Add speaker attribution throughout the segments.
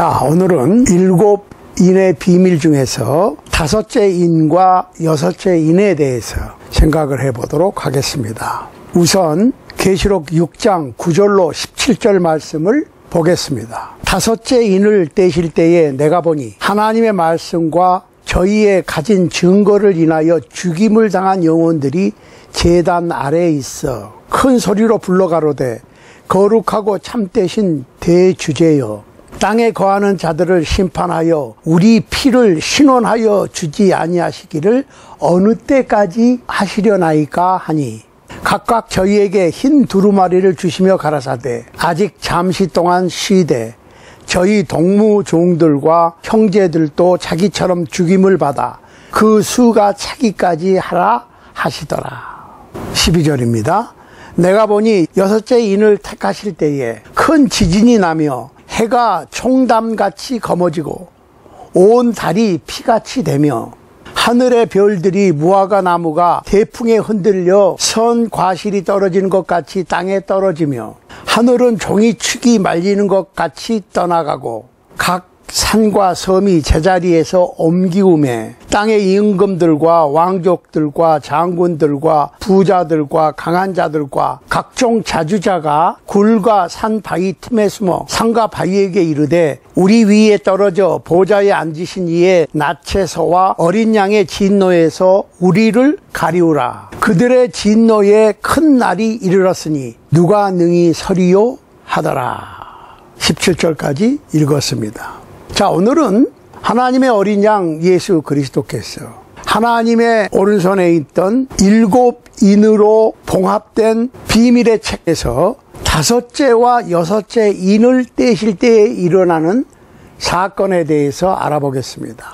Speaker 1: 자, 오늘은 7인의 비밀 중에서 5째 인과 6째 인에 대해서 생각을 해보도록 하겠습니다. 우선 계시록 6장 9절로 17절 말씀을 보겠습니다. 5째 인을 떼실 때에 내가 보니 하나님의 말씀과 저희의 가진 증거를 인하여 죽임을 당한 영혼들이 제단 아래에 있어 큰 소리로 불러가로되 거룩하고 참되신 대주제여, 땅에 거하는 자들을 심판하여 우리 피를 신원하여 주지 아니하시기를 어느 때까지 하시려나이까 하니, 각각 저희에게 흰 두루마리를 주시며 가라사대 아직 잠시 동안 쉬되 저희 동무 종들과 형제들도 자기처럼 죽임을 받아 그 수가 차기까지 하라 하시더라. 12절입니다. 내가 보니 6째 인을 택하실 때에 큰 지진이 나며 해가 총담같이 검어지고 온 달이 피같이 되며 하늘의 별들이 무화과 나무가 대풍에 흔들려 선 과실이 떨어지는 것 같이 땅에 떨어지며 하늘은 종이축이 말리는 것 같이 떠나가고 각 산과 섬이 제자리에서 옮기우매 땅의 임금들과 왕족들과 장군들과 부자들과 강한 자들과 각종 자주자가 굴과 산 바위 틈에 숨어 산과 바위에게 이르되 우리 위에 떨어져 보좌에 앉으신 이의 나체서와 어린 양의 진노에서 우리를 가리우라. 그들의 진노에 큰 날이 이르렀으니 누가 능히 서리요 하더라. 17절까지 읽었습니다. 자, 오늘은 하나님의 어린 양 예수 그리스도께서 하나님의 오른손에 있던 7인으로 봉합된 비밀의 책에서 5째와 6째 인을 떼실 때에 일어나는 사건에 대해서 알아보겠습니다.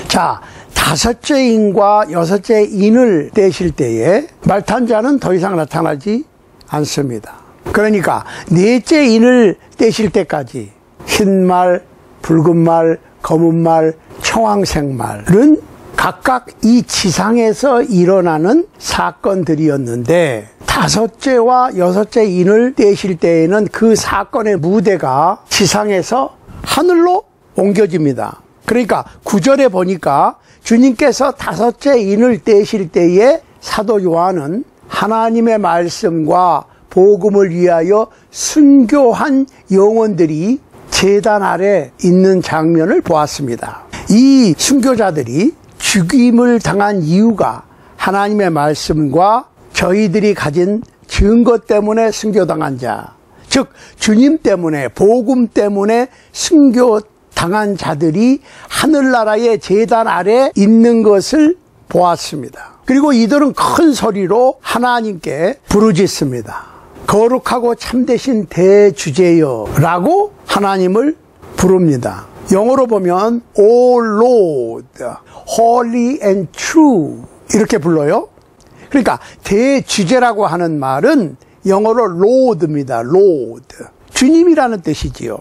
Speaker 1: 자, 5째 인과 6째 인을 떼실 때에 말탄자는 더 이상 나타나지 않습니다. 그러니까 4째 인을 떼실 때까지 흰말, 붉은 말, 검은 말, 청황색 말은 각각 이 지상에서 일어나는 사건들이었는데 5째와 6째 인을 떼실 때에는 그 사건의 무대가 지상에서 하늘로 옮겨집니다. 그러니까 9절에 보니까 주님께서 5째 인을 떼실 때에 사도 요한은 하나님의 말씀과 복음을 위하여 순교한 영혼들이 제단 아래 있는 장면을 보았습니다. 이 순교자들이 죽임을 당한 이유가 하나님의 말씀과 저희들이 가진 증거 때문에 순교당한 자, 즉 주님 때문에, 복음 때문에 순교당한 자들이 하늘나라의 제단 아래 있는 것을 보았습니다. 그리고 이들은 큰 소리로 하나님께 부르짖습니다. 거룩하고 참되신 대주제여 라고 하나님을 부릅니다. 영어로 보면 O Lord, Holy and True 이렇게 불러요. 그러니까 대주제라고 하는 말은 영어로 Lord입니다. Lord, 주님이라는 뜻이지요.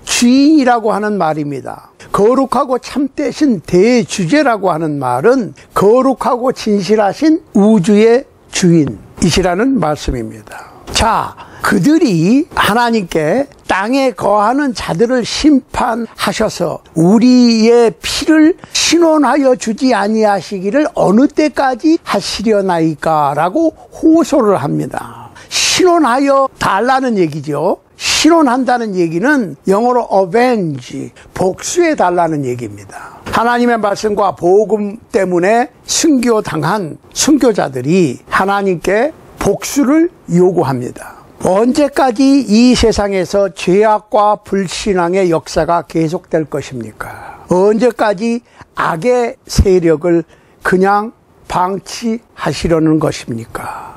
Speaker 1: 주인이라고 하는 말입니다. 거룩하고 참되신 대주제라고 하는 말은 거룩하고 진실하신 우주의 주인이시라는 말씀입니다. 자, 그들이 하나님께 땅에 거하는 자들을 심판하셔서 우리의 피를 신원하여 주지 아니하시기를 어느 때까지 하시려나이까 라고 호소를 합니다. 신원하여 달라는 얘기죠. 신원한다는 얘기는 영어로 avenge, 복수해 달라는 얘기입니다. 하나님의 말씀과 복음 때문에 순교당한 순교자들이 하나님께 복수를 요구합니다. 언제까지 이 세상에서 죄악과 불신앙의 역사가 계속될 것입니까? 언제까지 악의 세력을 그냥 방치하시려는 것입니까?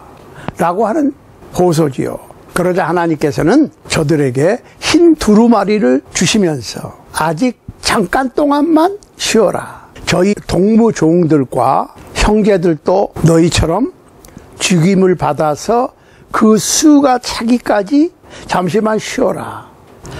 Speaker 1: 라고 하는 호소지요. 그러자 하나님께서는 저들에게 흰 두루마리를 주시면서 아직 잠깐 동안만 쉬어라. 저희 동무 종들과 형제들도 너희처럼 죽임을 받아서 그 수가 차기까지 잠시만 쉬어라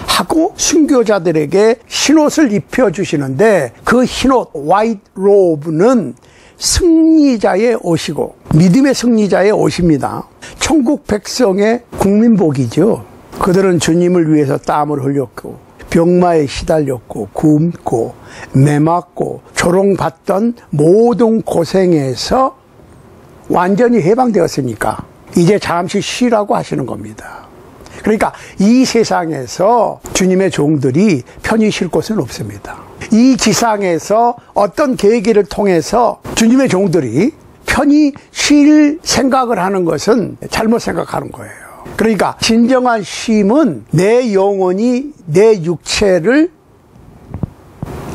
Speaker 1: 하고 순교자들에게 흰옷을 입혀주시는데 그 흰옷, white robe는 승리자의 옷이고 믿음의 승리자의 옷입니다. 천국 백성의 국민복이죠. 그들은 주님을 위해서 땀을 흘렸고 병마에 시달렸고 굶고 매맞고 조롱받던 모든 고생에서 완전히 해방되었으니까 이제 잠시 쉬라고 하시는 겁니다. 그러니까 이 세상에서 주님의 종들이 편히 쉴 곳은 없습니다. 이 지상에서 어떤 계기를 통해서 주님의 종들이 편히 쉴 생각을 하는 것은 잘못 생각하는 거예요. 그러니까 진정한 쉼은 내 영혼이 내 육체를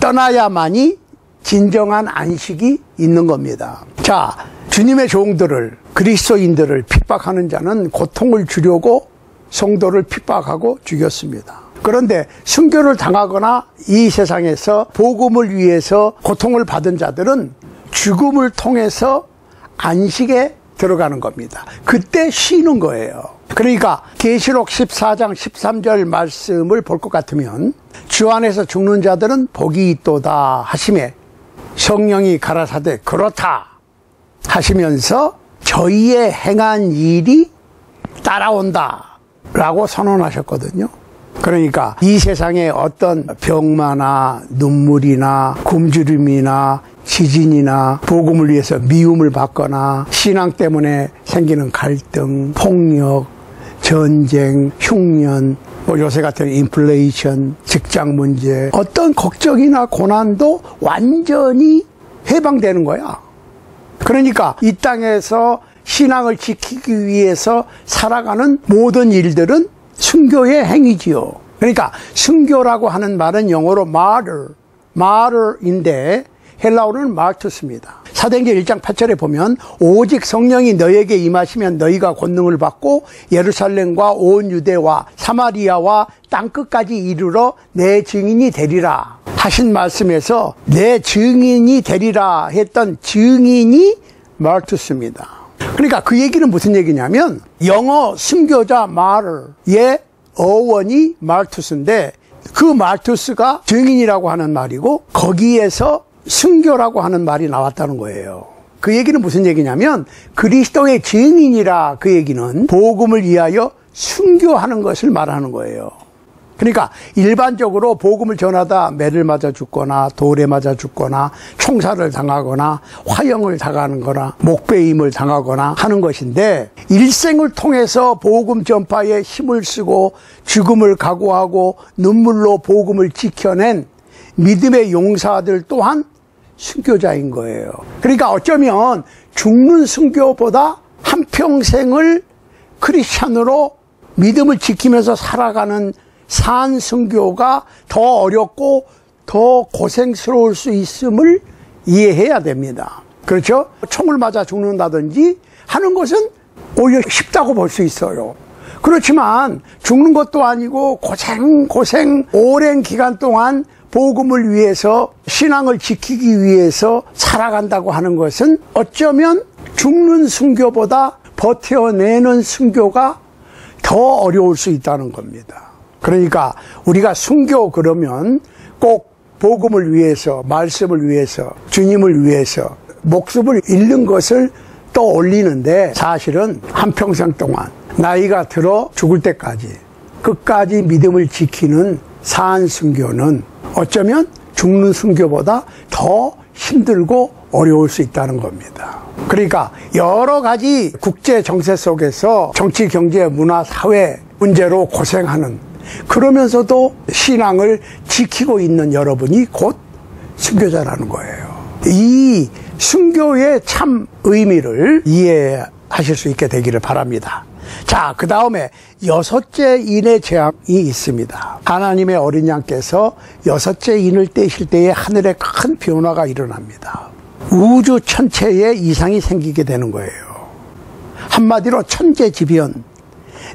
Speaker 1: 떠나야만이 진정한 안식이 있는 겁니다. 자, 주님의 종들을, 그리스도인들을 핍박하는 자는 고통을 주려고 성도를 핍박하고 죽였습니다. 그런데 순교를 당하거나 이 세상에서 복음을 위해서 고통을 받은 자들은 죽음을 통해서 안식에 들어가는 겁니다. 그때 쉬는 거예요. 그러니까 계시록 14장 13절 말씀을 볼 것 같으면 주 안에서 죽는 자들은 복이 있도다 하시매 성령이 가라사대 그렇다 하시면서 저희의 행한 일이 따라온다 라고 선언하셨거든요. 그러니까 이 세상에 어떤 병마나 눈물이나 굶주림이나 지진이나 복음을 위해서 미움을 받거나 신앙 때문에 생기는 갈등, 폭력, 전쟁, 흉년, 요새 같은 인플레이션, 직장 문제, 어떤 걱정이나 고난도 완전히 해방되는 거야. 그러니까 이 땅에서 신앙을 지키기 위해서 살아가는 모든 일들은 순교의 행위지요. 그러니까 순교라고 하는 말은 영어로 martyr인데 헬라어는 말투스입니다. 사도행전 1장 8절에 보면 오직 성령이 너에게 임하시면 너희가 권능을 받고 예루살렘과 온 유대와 사마리아와 땅끝까지 이르러 내 증인이 되리라 하신 말씀에서 내 증인이 되리라 했던 증인이 말투스입니다. 그러니까 그 얘기는 무슨 얘기냐면 영어 순교자 martyr의 어원이 말투스인데 그 말투스가 증인이라고 하는 말이고 거기에서 순교라고 하는 말이 나왔다는 거예요. 그 얘기는 무슨 얘기냐면 그리스도의 증인이라 그 얘기는 복음을 위하여 순교하는 것을 말하는 거예요. 그러니까 일반적으로 복음을 전하다 매를 맞아 죽거나 돌에 맞아 죽거나 총살을 당하거나 화형을 당하거나 목베임을 당하거나 하는 것인데 일생을 통해서 복음 전파에 힘을 쓰고 죽음을 각오하고 눈물로 복음을 지켜낸 믿음의 용사들 또한 순교자인 거예요. 그러니까 어쩌면 죽는 순교보다 한평생을 크리스찬으로 믿음을 지키면서 살아가는 산 순교가 더 어렵고 더 고생스러울 수 있음을 이해해야 됩니다. 그렇죠? 총을 맞아 죽는다든지 하는 것은 오히려 쉽다고 볼 수 있어요. 그렇지만 죽는 것도 아니고 고생 오랜 기간 동안 복음을 위해서 신앙을 지키기 위해서 살아간다고 하는 것은 어쩌면 죽는 순교보다 버텨내는 순교가 더 어려울 수 있다는 겁니다. 그러니까 우리가 순교 그러면 꼭 복음을 위해서, 말씀을 위해서, 주님을 위해서 목숨을 잃는 것을 떠올리는데 사실은 한평생 동안 나이가 들어 죽을 때까지 끝까지 믿음을 지키는 산 순교는 어쩌면 죽는 순교보다 더 힘들고 어려울 수 있다는 겁니다. 그러니까 여러 가지 국제 정세 속에서 정치, 경제, 문화, 사회 문제로 고생하는 그러면서도 신앙을 지키고 있는 여러분이 곧 순교자라는 거예요. 이 순교의 참 의미를 이해하실 수 있게 되기를 바랍니다. 자, 그 다음에 6째 인의 재앙이 있습니다. 하나님의 어린 양께서 6째 인을 떼실 때에 하늘에 큰 변화가 일어납니다. 우주 전체에 이상이 생기게 되는 거예요. 한마디로 천재지변,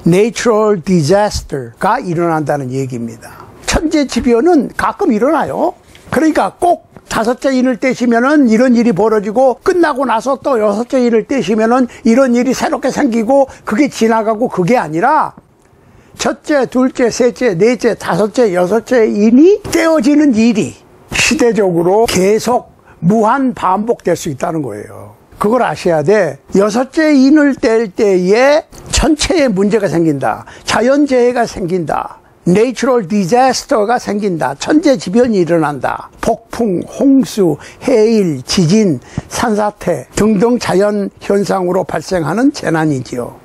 Speaker 1: natural disaster가 일어난다는 얘기입니다. 천재지변은 가끔 일어나요. 그러니까 꼭 5째 인을 떼시면은 이런 일이 벌어지고 끝나고 나서 또 6째 인을 떼시면은 이런 일이 새롭게 생기고 그게 지나가고 그게 아니라 첫째, 둘째, 셋째, 넷째, 5째, 6째 인이 떼어지는 일이 시대적으로 계속 무한 반복될 수 있다는 거예요. 그걸 아셔야 돼. 6째 인을 뗄 때에 전체에 문제가 생긴다. 자연재해가 생긴다. 내추럴 디자스터가 생긴다. 천재지변이 일어난다. 폭풍, 홍수, 해일, 지진, 산사태 등등 자연현상으로 발생하는 재난이지요.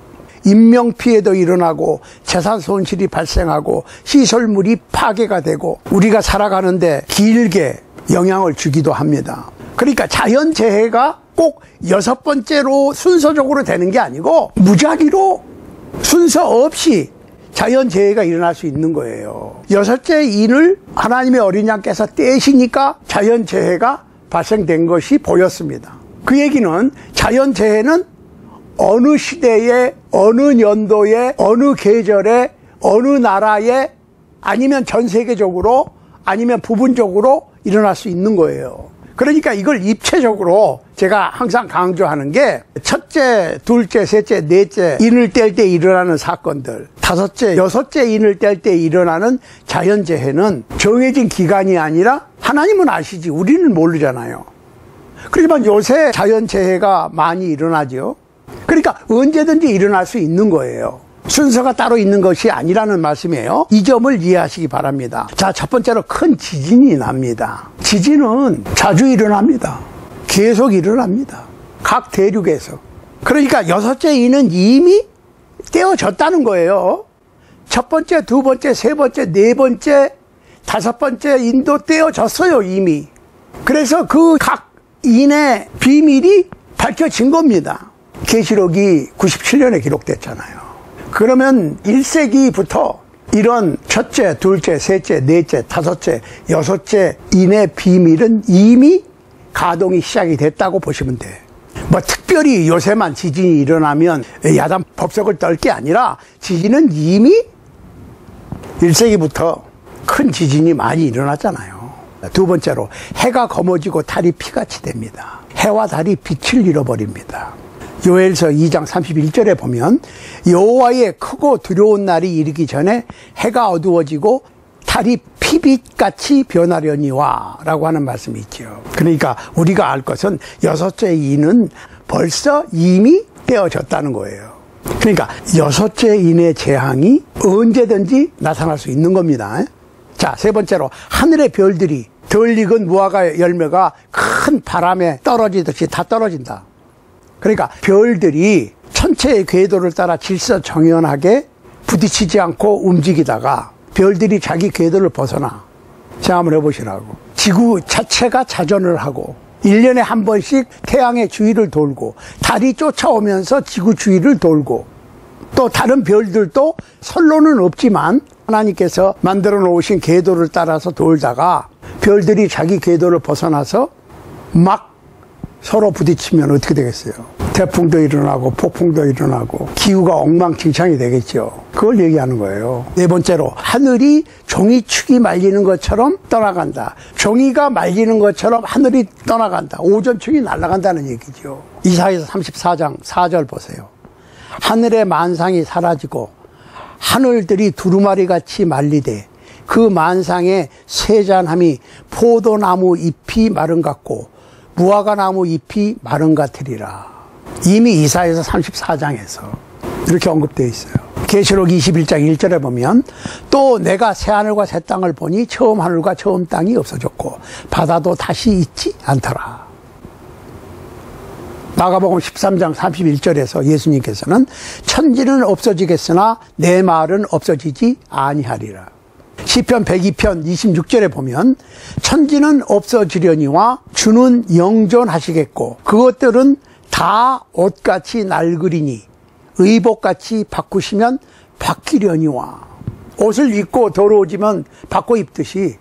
Speaker 1: 인명피해도 일어나고 재산 손실이 발생하고 시설물이 파괴가 되고 우리가 살아가는데 길게 영향을 주기도 합니다. 그러니까 자연재해가 꼭 6번째로 순서적으로 되는 게 아니고 무작위로 순서 없이 자연재해가 일어날 수 있는 거예요. 6째 인을 하나님의 어린 양께서 떼시니까 자연재해가 발생된 것이 보였습니다. 그 얘기는 자연재해는 어느 시대에, 어느 연도에, 어느 계절에, 어느 나라에 아니면 전 세계적으로 아니면 부분적으로 일어날 수 있는 거예요. 그러니까 이걸 입체적으로 제가 항상 강조하는 게 첫째, 둘째, 셋째, 넷째 인을 뗄 때 일어나는 사건들, 다섯째, 여섯째 인을 뗄 때 일어나는 자연재해는 정해진 기간이 아니라 하나님은 아시지 우리는 모르잖아요. 그렇지만 요새 자연재해가 많이 일어나죠. 그러니까 언제든지 일어날 수 있는 거예요. 순서가 따로 있는 것이 아니라는 말씀이에요. 이 점을 이해하시기 바랍니다. 자, 첫 번째로 큰 지진이 납니다. 지진은 자주 일어납니다. 계속 일어납니다. 각 대륙에서. 그러니까 6째 인은 이미 떼어졌다는 거예요. 첫 번째, 두 번째, 세 번째, 네 번째, 다섯 번째 인도 떼어졌어요, 이미. 그래서 그 각 인의 비밀이 밝혀진 겁니다. 계시록이 97년에 기록됐잖아요. 그러면 1세기부터 이런 첫째, 둘째, 셋째, 넷째, 다섯째, 여섯째 인의 비밀은 이미 가동이 시작이 됐다고 보시면 돼. 뭐 특별히 요새만 지진이 일어나면 야단 법석을 떨 게 아니라 지진은 이미 1세기부터 큰 지진이 많이 일어났잖아요. 두 번째로 해가 검어지고 달이 피같이 됩니다. 해와 달이 빛을 잃어버립니다. 요엘서 2장 31절에 보면 여호와의 크고 두려운 날이 이르기 전에 해가 어두워지고 달이 피빛같이 변하려니와 라고 하는 말씀이 있죠. 그러니까 우리가 알 것은 6째 인은 벌써 이미 떼어졌다는 거예요. 그러니까 6째 인의 재앙이 언제든지 나타날 수 있는 겁니다. 자, 세 번째로 하늘의 별들이 덜 익은 무화과 열매가 큰 바람에 떨어지듯이 다 떨어진다. 그러니까 별들이 천체의 궤도를 따라 질서정연하게 부딪히지 않고 움직이다가 별들이 자기 궤도를 벗어나. 생각 한번 해보시라고. 지구 자체가 자전을 하고 1년에 한 번씩 태양의 주위를 돌고 달이 쫓아오면서 지구 주위를 돌고 또 다른 별들도 선로는 없지만 하나님께서 만들어 놓으신 궤도를 따라서 돌다가 별들이 자기 궤도를 벗어나서 막 서로 부딪히면 어떻게 되겠어요? 태풍도 일어나고 폭풍도 일어나고 기후가 엉망진창이 되겠죠. 그걸 얘기하는 거예요. 네 번째로 하늘이 종이축이 말리는 것처럼 떠나간다. 종이가 말리는 것처럼 하늘이 떠나간다. 오존층이 날아간다는 얘기죠. 이사야서 34장 4절 보세요. 하늘의 만상이 사라지고 하늘들이 두루마리같이 말리되 그 만상의 세잔함이 포도나무 잎이 마른 같고 무화과나무 잎이 마른 같으리라. 이미 이사야서 34장에서 이렇게 언급되어 있어요. 계시록 21장 1절에 보면 또 내가 새하늘과 새 땅을 보니 처음 하늘과 처음 땅이 없어졌고 바다도 다시 있지 않더라. 마가복음 13장 31절에서 예수님께서는 천지는 없어지겠으나 내 말은 없어지지 아니하리라. 시편 102편 26절에 보면 천지는 없어지려니와 주는 영존하시겠고 그것들은 다 옷같이 낡으리니 의복같이 바꾸시면 바뀌려니와. 옷을 입고 더러워지면 바꿔 입듯이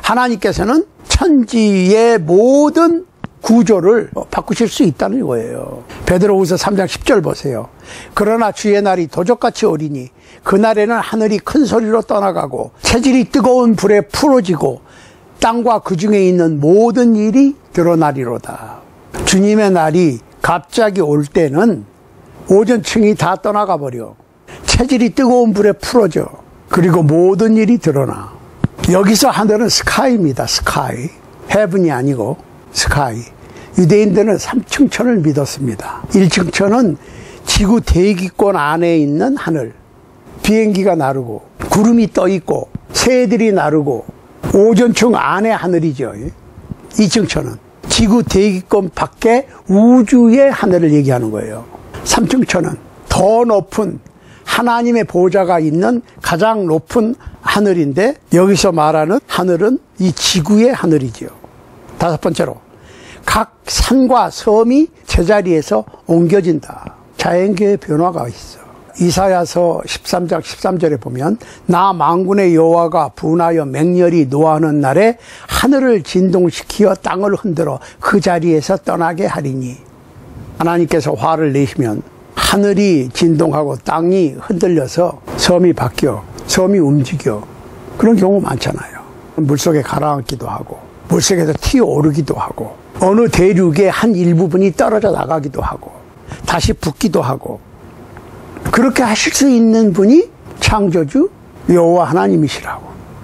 Speaker 1: 하나님께서는 천지의 모든 구조를 바꾸실 수 있다는 거예요. 베드로후서 3장 10절 보세요. 그러나 주의 날이 도적같이 오리니 그날에는 하늘이 큰 소리로 떠나가고 체질이 뜨거운 불에 풀어지고 땅과 그 중에 있는 모든 일이 드러나리로다. 주님의 날이 갑자기 올 때는 오존층이 다 떠나가 버려. 체질이 뜨거운 불에 풀어져. 그리고 모든 일이 드러나. 여기서 하늘은 스카이입니다. 스카이. 헤븐이 아니고 스카이. 유대인들은 3층천을 믿었습니다. 1층천은 지구 대기권 안에 있는 하늘. 비행기가 나르고 구름이 떠 있고 새들이 나르고 오존층 안에 하늘이죠. 2층천은 지구 대기권 밖에 우주의 하늘을 얘기하는 거예요. 3층천은 더 높은 하나님의 보좌가 있는 가장 높은 하늘인데 여기서 말하는 하늘은 이 지구의 하늘이지요. 5번째로 각 산과 섬이 제자리에서 옮겨진다. 자연계의 변화가 있어. 이사야서 13장 13절에 보면 나 만군의 여호와가 분하여 맹렬히 노하는 날에 하늘을 진동시키어 땅을 흔들어 그 자리에서 떠나게 하리니. 하나님께서 화를 내시면 하늘이 진동하고 땅이 흔들려서 섬이 바뀌어, 섬이 움직여. 그런 경우 많잖아요. 물속에 가라앉기도 하고 물속에서 튀어오르기도 하고 어느 대륙의 한 일부분이 떨어져 나가기도 하고 다시 붙기도 하고. 그렇게 하실 수 있는 분이 창조주 여호와 하나님이시라고.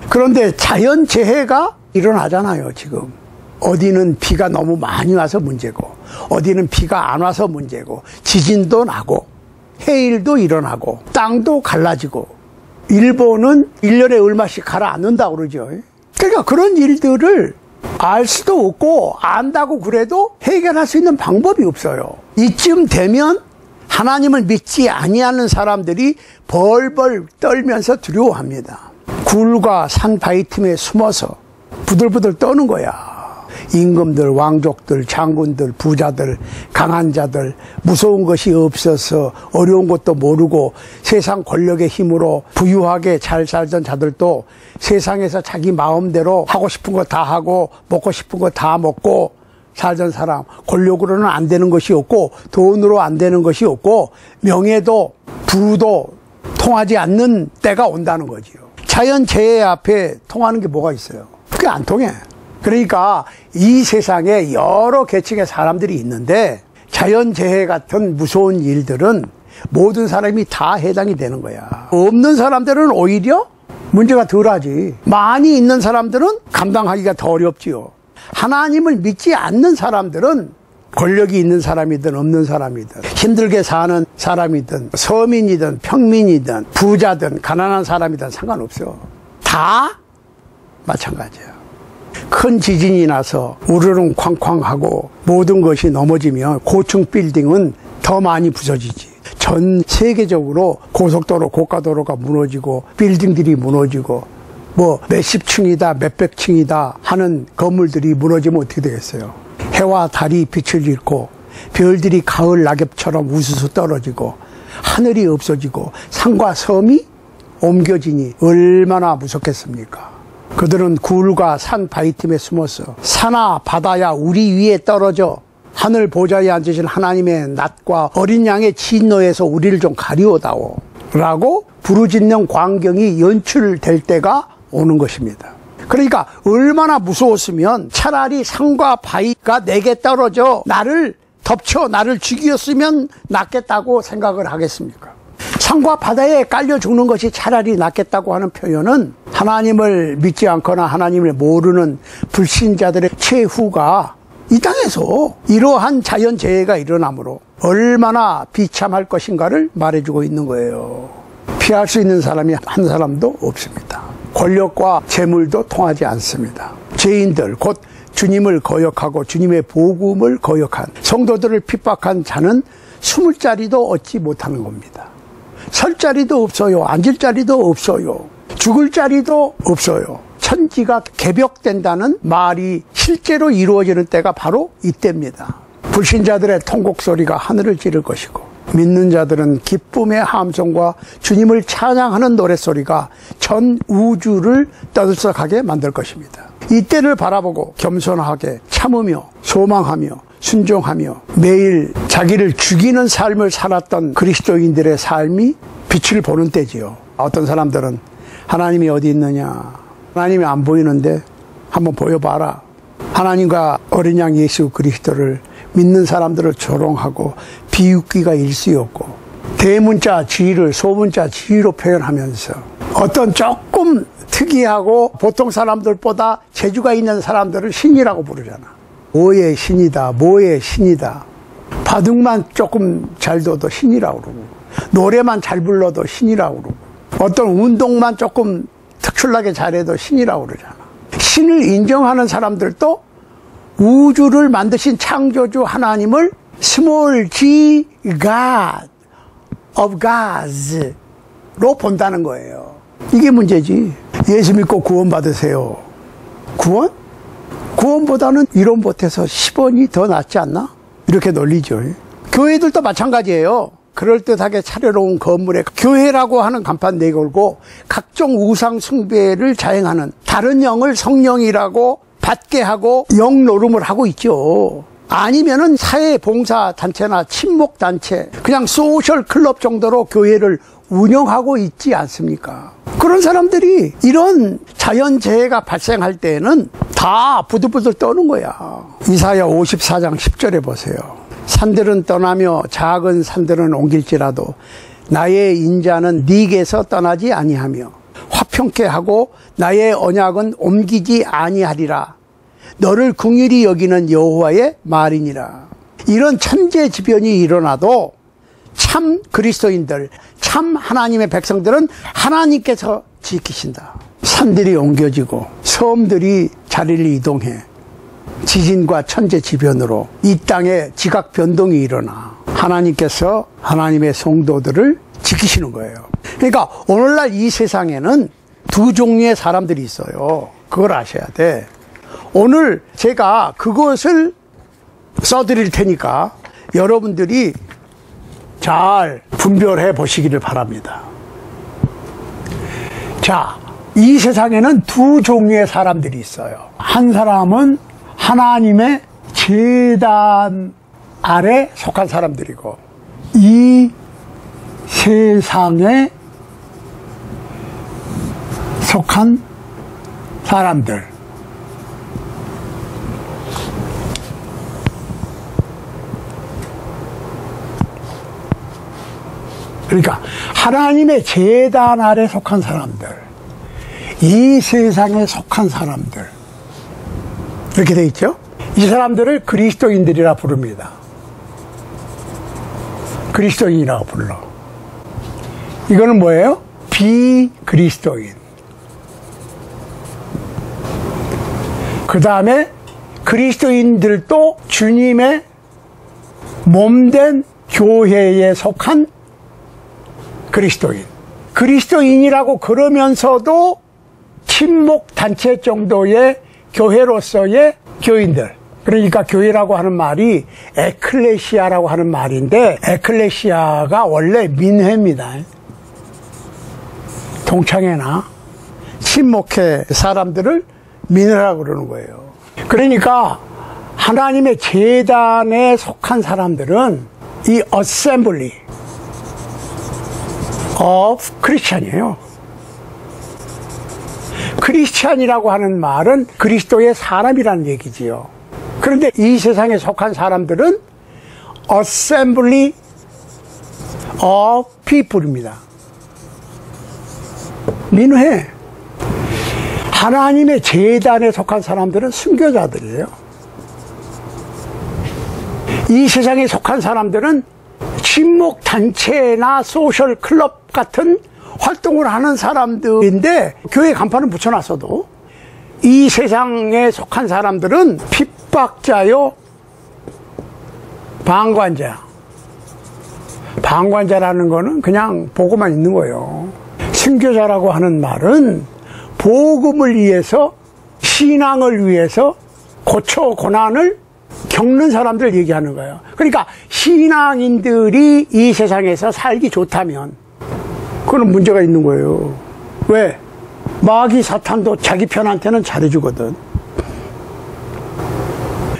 Speaker 1: 그런데 자연재해가 일어나잖아요. 지금 어디는 비가 너무 많이 와서 문제고 어디는 비가 안 와서 문제고 지진도 나고 해일도 일어나고 땅도 갈라지고. 일본은 1년에 얼마씩 가라앉는다고 그러죠. 그러니까 그런 일들을 알 수도 없고 안다고 그래도 해결할 수 있는 방법이 없어요. 이쯤 되면 하나님을 믿지 아니하는 사람들이 벌벌 떨면서 두려워합니다. 굴과 산 바위 틈에 숨어서 부들부들 떠는 거야. 임금들, 왕족들, 장군들, 부자들, 강한 자들, 무서운 것이 없어서 어려운 것도 모르고 세상 권력의 힘으로 부유하게 잘 살던 자들도 세상에서 자기 마음대로 하고 싶은 거 다 하고 먹고 싶은 거 다 먹고 살던 사람. 권력으로는 안 되는 것이 없고 돈으로 안 되는 것이 없고 명예도 부도 통하지 않는 때가 온다는 거지요. 자연재해 앞에 통하는 게 뭐가 있어요? 그게 안 통해. 그러니까 이 세상에 여러 계층의 사람들이 있는데 자연재해 같은 무서운 일들은 모든 사람이 다 해당이 되는 거야. 없는 사람들은 오히려 문제가 덜하지. 많이 있는 사람들은 감당하기가 더 어렵지요. 하나님을 믿지 않는 사람들은 권력이 있는 사람이든 없는 사람이든 힘들게 사는 사람이든 서민이든 평민이든 부자든 가난한 사람이든 상관없어. 다 마찬가지야. 큰 지진이 나서 우르릉 쾅쾅하고 모든 것이 넘어지면 고층 빌딩은 더 많이 부서지지. 전 세계적으로 고속도로, 고가도로가 무너지고 빌딩들이 무너지고 뭐 몇십 층이다 몇백 층이다 하는 건물들이 무너지면 어떻게 되겠어요? 해와 달이 빛을 잃고 별들이 가을 낙엽처럼 우수수 떨어지고 하늘이 없어지고 산과 섬이 옮겨지니 얼마나 무섭겠습니까? 그들은 굴과 산 바위 틈에 숨어서 산아 바다야 우리 위에 떨어져 하늘 보좌에 앉으신 하나님의 낫과 어린 양의 진노에서 우리를 좀 가리워다오 라고 부르짖는 광경이 연출될 때가 오는 것입니다. 그러니까 얼마나 무서웠으면 차라리 산과 바위가 내게 떨어져 나를 덮쳐 나를 죽였으면 낫겠다고 생각을 하겠습니까? 산과 바다에 깔려 죽는 것이 차라리 낫겠다고 하는 표현은 하나님을 믿지 않거나 하나님을 모르는 불신자들의 최후가 이 땅에서 이러한 자연재해가 일어나므로 얼마나 비참할 것인가를 말해주고 있는 거예요. 피할 수 있는 사람이 한 사람도 없습니다. 권력과 재물도 통하지 않습니다. 죄인들 곧 주님을 거역하고 주님의 복음을 거역한 성도들을 핍박한 자는 숨을 자리도 얻지 못하는 겁니다. 설 자리도 없어요. 앉을 자리도 없어요. 죽을 자리도 없어요. 천지가 개벽된다는 말이 실제로 이루어지는 때가 바로 이때입니다. 불신자들의 통곡 소리가 하늘을 찌를 것이고 믿는 자들은 기쁨의 함성과 주님을 찬양하는 노랫소리가 전 우주를 떠들썩하게 만들 것입니다. 이때를 바라보고 겸손하게 참으며 소망하며 순종하며 매일 자기를 죽이는 삶을 살았던 그리스도인들의 삶이 빛을 보는 때지요. 어떤 사람들은 하나님이 어디 있느냐, 하나님이 안 보이는데 한번 보여봐라. 하나님과 어린 양 예수 그리스도를 믿는 사람들을 조롱하고 비웃기가 일쑤였고 대문자 지위를 소문자 지위로 표현하면서 어떤 조금 특이하고 보통 사람들보다 재주가 있는 사람들을 신이라고 부르잖아. 뭐의 신이다, 뭐의 신이다. 바둑만 조금 잘 둬도 신이라고 그러고 노래만 잘 불러도 신이라고 그러고 어떤 운동만 조금 특출나게 잘해도 신이라고 그러잖아. 신을 인정하는 사람들도 우주를 만드신 창조주 하나님을 small g God of gods로 본다는 거예요. 이게 문제지. 예수 믿고 구원 받으세요. 구원? 구원보다는 이론 보태서 10원이 더 낫지 않나? 이렇게 놀리죠. 교회들도 마찬가지예요. 그럴듯하게 차려놓은 건물에 교회라고 하는 간판 내걸고 각종 우상 숭배를 자행하는 다른 영을 성령이라고 받게 하고 영 노름을 하고 있죠. 아니면은 사회봉사단체나 친목단체, 그냥 소셜 클럽 정도로 교회를 운영하고 있지 않습니까? 그런 사람들이 이런 자연재해가 발생할 때에는 다 부들부들 떠는 거야. 이사야 54장 10절에 보세요. 산들은 떠나며 작은 산들은 옮길지라도 나의 인자는 네게서 떠나지 아니하며 화평케 하고 나의 언약은 옮기지 아니하리라. 너를 긍휼히 여기는 여호와의 말이니라. 이런 천재지변이 일어나도 참 그리스도인들, 참 하나님의 백성들은 하나님께서 지키신다. 산들이 옮겨지고 섬들이 자리를 이동해 지진과 천재지변으로 이 땅에 지각 변동이 일어나 하나님께서 하나님의 성도들을 지키시는 거예요. 그러니까 오늘날 이 세상에는 두 종류의 사람들이 있어요. 그걸 아셔야 돼. 오늘 제가 그것을 써드릴 테니까 여러분들이 잘 분별해 보시기를 바랍니다. 자, 이 세상에는 두 종류의 사람들이 있어요. 한 사람은 하나님의 제단 아래 속한 사람들이고, 이 세상에 속한 사람들. 그러니까 하나님의 제단 아래 속한 사람들, 이 세상에 속한 사람들, 이렇게 돼 있죠. 이 사람들을 그리스도인들이라 부릅니다. 그리스도인이라고 불러. 이거는 뭐예요? 비그리스도인. 그 다음에 그리스도인들도 주님의 몸된 교회에 속한 그리스도인. 그리스도인이라고 그러면서도 친목단체 정도의 교회로서의 교인들. 그러니까 교회라고 하는 말이 에클레시아라고 하는 말인데, 에클레시아가 원래 민회입니다. 동창회나 친목회 사람들을 민회라고 그러는 거예요. 그러니까 하나님의 제단에 속한 사람들은 이 어셈블리 of 크리스찬이에요. 크리스찬이라고 하는 말은 그리스도의 사람이라는 얘기지요. 그런데 이 세상에 속한 사람들은 assembly of people입니다. 민회. 하나님의 제단에 속한 사람들은 순교자들이에요. 이 세상에 속한 사람들은 친목단체나 소셜 클럽 같은 활동을 하는 사람들인데, 교회 간판을 붙여놨어도 이 세상에 속한 사람들은 핍박자요, 방관자. 방관자라는 거는 그냥 보고만 있는 거예요. 순교자라고 하는 말은 복음을 위해서, 신앙을 위해서 고초 고난을 겪는 사람들 얘기하는 거예요. 그러니까 신앙인들이 이 세상에서 살기 좋다면 그건 문제가 있는 거예요. 왜? 마귀 사탄도 자기 편한테는 잘해주거든.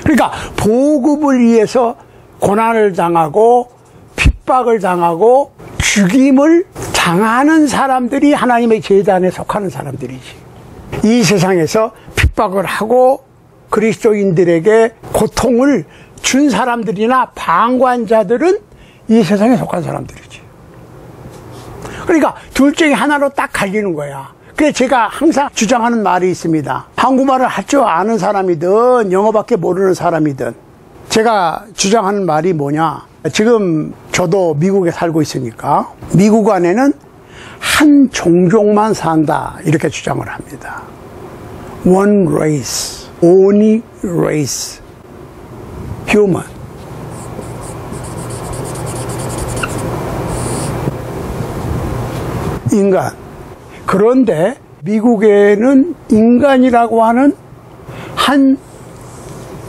Speaker 1: 그러니까 복음을 위해서 고난을 당하고 핍박을 당하고 죽임을 당하는 사람들이 하나님의 제단에 속하는 사람들이지. 이 세상에서 핍박을 하고 그리스도인들에게 고통을 준 사람들이나 방관자들은 이 세상에 속한 사람들이지. 그러니까 둘 중에 하나로 딱 갈리는 거야. 그래서 제가 항상 주장하는 말이 있습니다. 한국말을 할 줄 아는 사람이든 영어밖에 모르는 사람이든, 제가 주장하는 말이 뭐냐, 지금 저도 미국에 살고 있으니까 미국 안에는 한 종족만 산다 이렇게 주장을 합니다. One race, only race, human. 인간. 그런데 미국에는 인간이라고 하는 한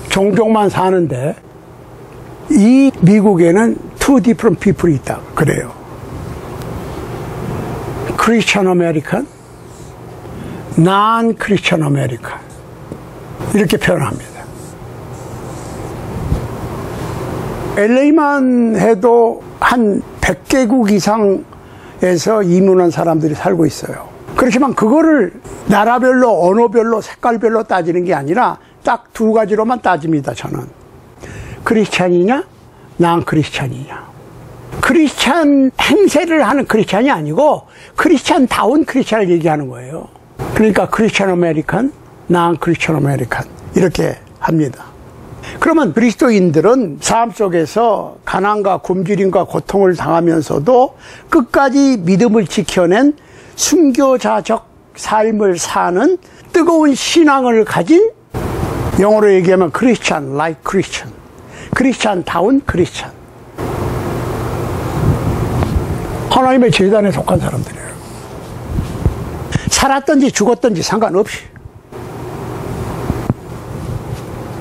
Speaker 1: 종족만 사는데 이 미국에는 two different people이 있다 그래요. Christian American, non-Christian American 이렇게 표현합니다. LA만 해도 한 100개국 이상에서 이민한 사람들이 살고 있어요. 그렇지만 그거를 나라별로, 언어별로, 색깔별로 따지는 게 아니라 딱 두 가지로만 따집니다, 저는. 크리스찬이냐, 난 크리스찬이냐. 크리스찬 행세를 하는 크리스찬이 아니고 크리스찬다운 크리스찬을 얘기하는 거예요. 그러니까 크리스찬 아메리칸, 난 크리스찬 아메리칸 이렇게 합니다. 그러면 그리스도인들은 삶 속에서 가난과 굶주림과 고통을 당하면서도 끝까지 믿음을 지켜낸 순교자적 삶을 사는 뜨거운 신앙을 가진, 영어로 얘기하면 크리스찬, like 크리스찬, 크리스찬다운 크리스찬, 하나님의 제단에 속한 사람들이에요. 살았든지 죽었든지 상관없이.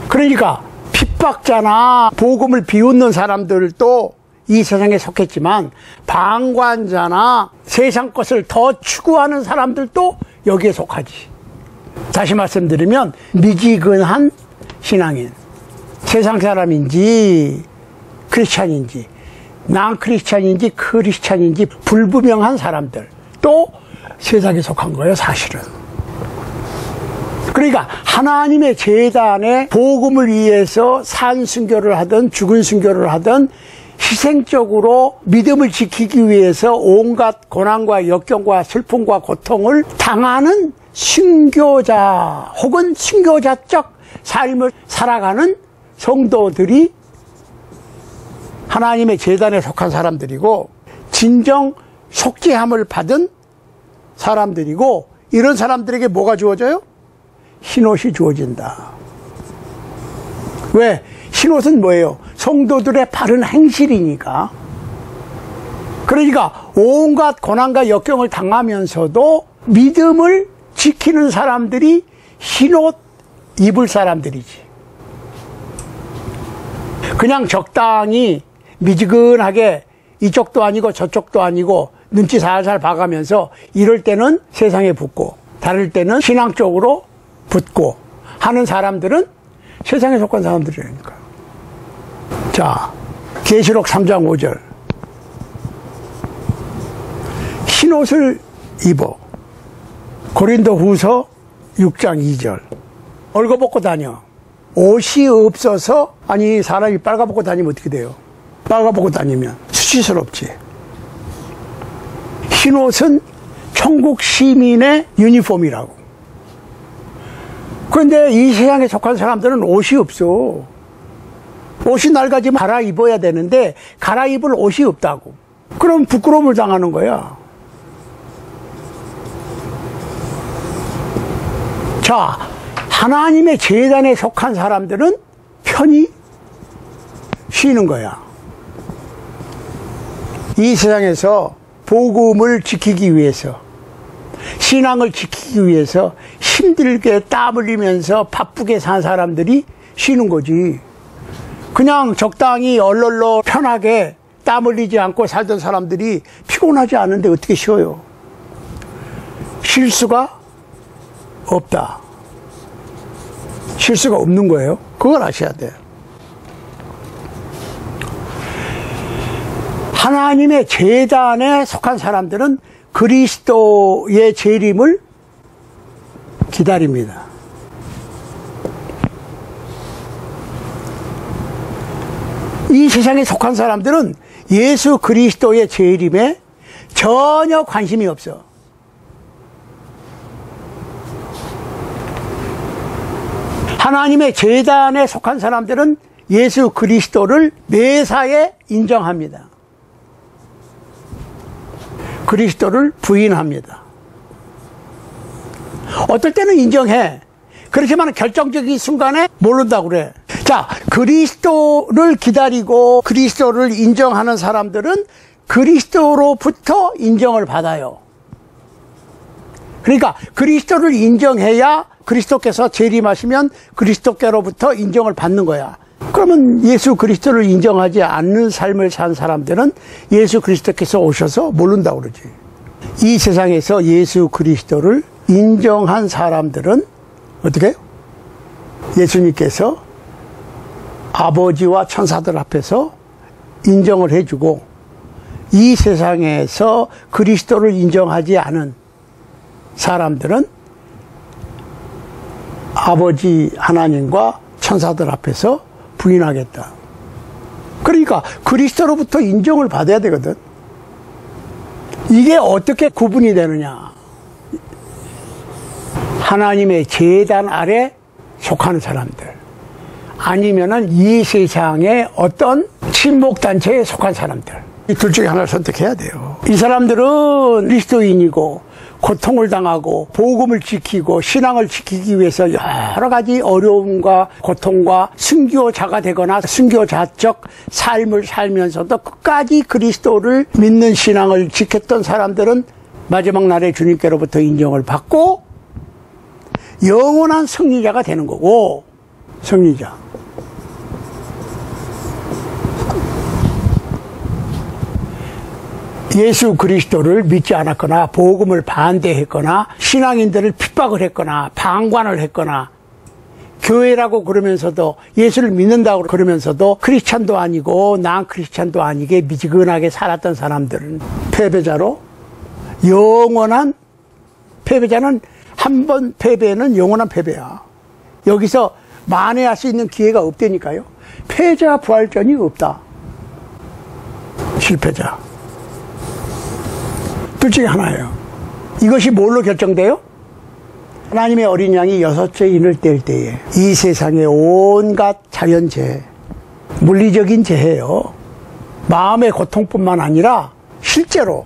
Speaker 1: 그러니까 핍박자나 복음을 비웃는 사람들도 이 세상에 속했지만 방관자나 세상 것을 더 추구하는 사람들도 여기에 속하지. 다시 말씀드리면 미지근한 신앙인, 세상 사람인지 크리스찬인지 난 크리스찬인지 크리스찬인지 불분명한 사람들 또 세상에 속한 거예요, 사실은. 그러니까 하나님의 제단에 복음을 위해서 산 순교를 하든 죽은 순교를 하든 희생적으로 믿음을 지키기 위해서 온갖 고난과 역경과 슬픔과 고통을 당하는 순교자 혹은 순교자적 삶을 살아가는 성도들이 하나님의 제단에 속한 사람들이고 진정 속죄함을 받은 사람들이고, 이런 사람들에게 뭐가 주어져요? 흰옷이 주어진다. 왜? 흰옷은 뭐예요? 성도들의 바른 행실이니까. 그러니까 온갖 고난과 역경을 당하면서도 믿음을 지키는 사람들이 흰옷 입을 사람들이지. 그냥 적당히 미지근하게 이쪽도 아니고 저쪽도 아니고 눈치 살살 봐가면서 이럴 때는 세상에 붙고 다를 때는 신앙 쪽으로 붙고 하는 사람들은 세상에 속한 사람들이라니까. 자, 계시록 3장 5절. 흰옷을 입어. 고린도 후서 6장 2절. 얼거벗고 다녀. 옷이 없어서, 아니 사람이 빨가벗고 다니면 어떻게 돼요? 빨가벗고 다니면 수치스럽지. 흰옷은 천국 시민의 유니폼이라고. 그런데 이 세상에 속한 사람들은 옷이 없어. 옷이 낡아지면 갈아입어야 되는데 갈아입을 옷이 없다고. 그럼 부끄러움을 당하는 거야. 자, 하나님의 제단에 속한 사람들은 편히 쉬는 거야. 이 세상에서 복음을 지키기 위해서, 신앙을 지키기 위해서 힘들게 땀 흘리면서 바쁘게 산 사람들이 쉬는 거지. 그냥 적당히 얼얼로 편하게 땀 흘리지 않고 살던 사람들이 피곤하지 않은데 어떻게 쉬어요? 쉴 수가 없다. 쉴 수가 없는 거예요. 그걸 아셔야 돼요. 하나님의 제단에 속한 사람들은 그리스도의 재림을 기다립니다. 이 세상에 속한 사람들은 예수 그리스도의 재림에 전혀 관심이 없어. 하나님의 제단에 속한 사람들은 예수 그리스도를 매사에 인정합니다. 그리스도를 부인합니다. 어떨 때는 인정해. 그렇지만 결정적인 순간에 모른다고 그래. 자, 그리스도를 기다리고 그리스도를 인정하는 사람들은 그리스도로부터 인정을 받아요. 그러니까 그리스도를 인정해야 그리스도께서 재림하시면 그리스도께로부터 인정을 받는 거야. 그러면 예수 그리스도를 인정하지 않는 삶을 산 사람들은 예수 그리스도께서 오셔서 모른다고 그러지. 이 세상에서 예수 그리스도를 인정한 사람들은 어떻게 해요? 예수님께서 아버지와 천사들 앞에서 인정을 해주고, 이 세상에서 그리스도를 인정하지 않은 사람들은 아버지 하나님과 천사들 앞에서 부인하겠다. 그러니까 그리스도로부터 인정을 받아야 되거든. 이게 어떻게 구분이 되느냐? 하나님의 제단 아래 속하는 사람들, 아니면은 이 세상의 어떤 친목단체에 속한 사람들, 이 둘 중에 하나를 선택해야 돼요. 이 사람들은 그리스도인이고 고통을 당하고 복음을 지키고 신앙을 지키기 위해서 여러 가지 어려움과 고통과 순교자가 되거나 순교자적 삶을 살면서도 끝까지 그리스도를 믿는 신앙을 지켰던 사람들은 마지막 날에 주님께로부터 인정을 받고 영원한 승리자가 되는 거고, 승리자. 예수 그리스도를 믿지 않았거나 복음을 반대했거나 신앙인들을 핍박을 했거나 방관을 했거나 교회라고 그러면서도 예수를 믿는다고 그러면서도 크리스찬도 아니고 난 크리스찬도 아니게 미지근하게 살았던 사람들은 패배자로, 영원한 패배자는 한 번 패배는 영원한 패배야. 여기서 만회할 수 있는 기회가 없다니까요. 패자 부활전이 없다. 실패자. 둘 중에 하나예요. 이것이 뭘로 결정돼요? 하나님의 어린 양이 6째 인을 뗄 때에 이 세상의 온갖 자연재해, 물리적인 재해요. 마음의 고통뿐만 아니라 실제로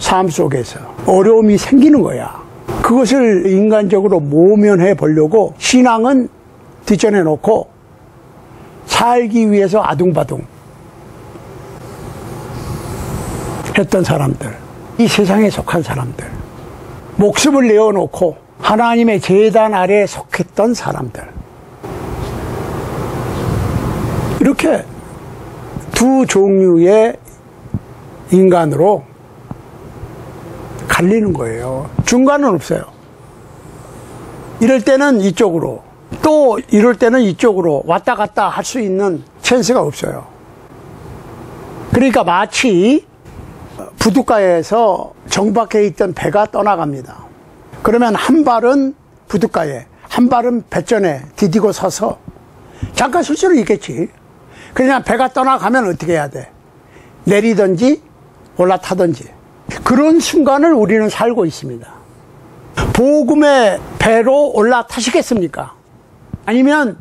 Speaker 1: 삶 속에서 어려움이 생기는 거야. 그것을 인간적으로 모면해 보려고 신앙은 뒷전에 놓고 살기 위해서 아둥바둥 했던 사람들, 이 세상에 속한 사람들, 목숨을 내어놓고 하나님의 제단 아래에 속했던 사람들, 이렇게 두 종류의 인간으로 갈리는 거예요. 중간은 없어요. 이럴 때는 이쪽으로, 또 이럴 때는 이쪽으로 왔다 갔다 할 수 있는 찬스가 없어요. 그러니까 마치 부둣가에서 정박해 있던 배가 떠나갑니다. 그러면 한 발은 부둣가에, 한 발은 배전에 디디고 서서 잠깐 쉴 수는 있겠지. 그냥 배가 떠나가면 어떻게 해야 돼? 내리든지 올라타든지. 그런 순간을 우리는 살고 있습니다. 복음의 배로 올라타시겠습니까? 아니면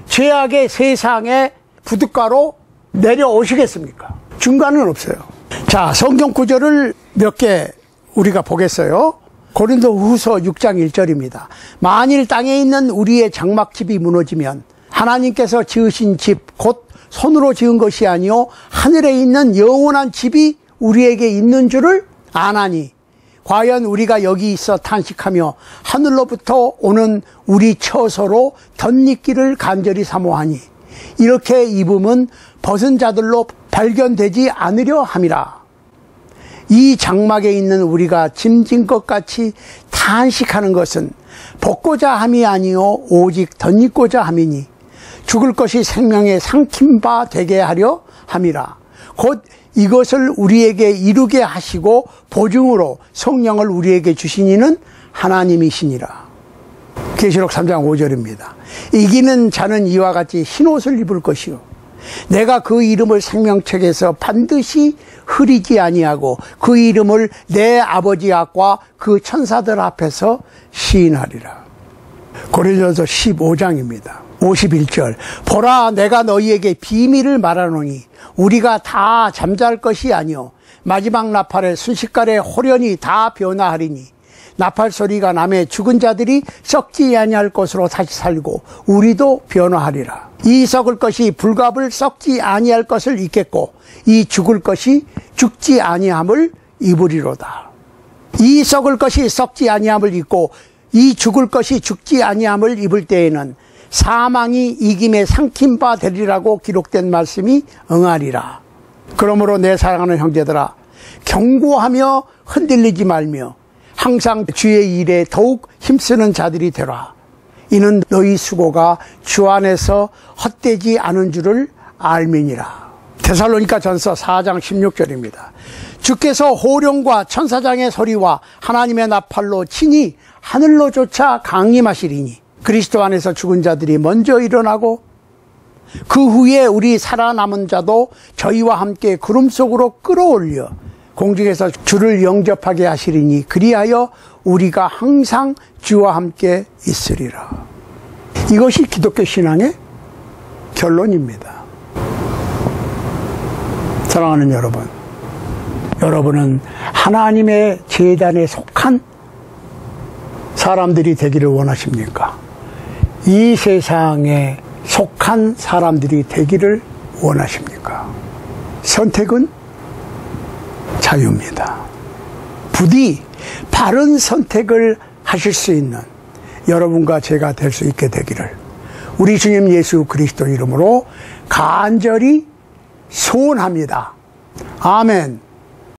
Speaker 1: 죄악의 세상의 부둣가로 내려오시겠습니까? 중간은 없어요. 자, 성경 구절을 몇 개 우리가 보겠어요. 고린도후서 6장 1절입니다. 만일 땅에 있는 우리의 장막집이 무너지면 하나님께서 지으신 집, 곧 손으로 지은 것이 아니요 하늘에 있는 영원한 집이 우리에게 있는 줄을 아나니, 과연 우리가 여기 있어 탄식하며 하늘로부터 오는 우리 처소로 덧입기를 간절히 사모하니 이렇게 입음은 벗은 자들로 발견되지 않으려 함이라. 이 장막에 있는 우리가 짐진 것 같이 탄식하는 것은 벗고자 함이 아니요 오직 덧입고자 함이니 죽을 것이 생명의 삼킨 바 되게 하려 함이라. 곧 이것을 우리에게 이루게 하시고 보증으로 성령을 우리에게 주신 이는 하나님이시니라. 계시록 3장 5절입니다. 이기는 자는 이와 같이 흰옷을 입을 것이요 내가 그 이름을 생명책에서 반드시 흐리지 아니하고 그 이름을 내 아버지 앞과 그 천사들 앞에서 시인하리라. 고린도서 15장입니다. 51절 보라 내가 너희에게 비밀을 말하노니 우리가 다 잠잘 것이 아니요 마지막 나팔에 순식간에 호련히 다 변화하리니 나팔 소리가 나매 죽은 자들이 썩지 아니할 것으로 다시 살고 우리도 변화하리라. 이 썩을 것이 불갑을 썩지 아니할 것을 입겠고 이 죽을 것이 죽지 아니함을 입으리로다. 이 썩을 것이 썩지 아니함을 입고 이 죽을 것이 죽지 아니함을 입을 때에는 사망이 이김에 삼킨 바 되리라고 기록된 말씀이 응하리라. 그러므로 내 사랑하는 형제들아 경고하며 흔들리지 말며 항상 주의 일에 더욱 힘쓰는 자들이 되라. 이는 너희 수고가 주 안에서 헛되지 않은 줄을 알미니라. 데살로니가 전서 4장 16절입니다. 주께서 호령과 천사장의 소리와 하나님의 나팔로 친히 하늘로 쫓아 강림하시리니 그리스도 안에서 죽은 자들이 먼저 일어나고 그 후에 우리 살아남은 자도 저희와 함께 구름 속으로 끌어올려 공중에서 주를 영접하게 하시리니 그리하여 우리가 항상 주와 함께 있으리라. 이것이 기독교 신앙의 결론입니다. 사랑하는 여러분, 여러분은 하나님의 제단에 속한 사람들이 되기를 원하십니까? 이 세상에 속한 사람들이 되기를 원하십니까? 선택은 자유입니다. 부디 바른 선택을 하실 수 있는 여러분과 제가 될 수 있게 되기를 우리 주님 예수 그리스도 이름으로 간절히 소원합니다. 아멘.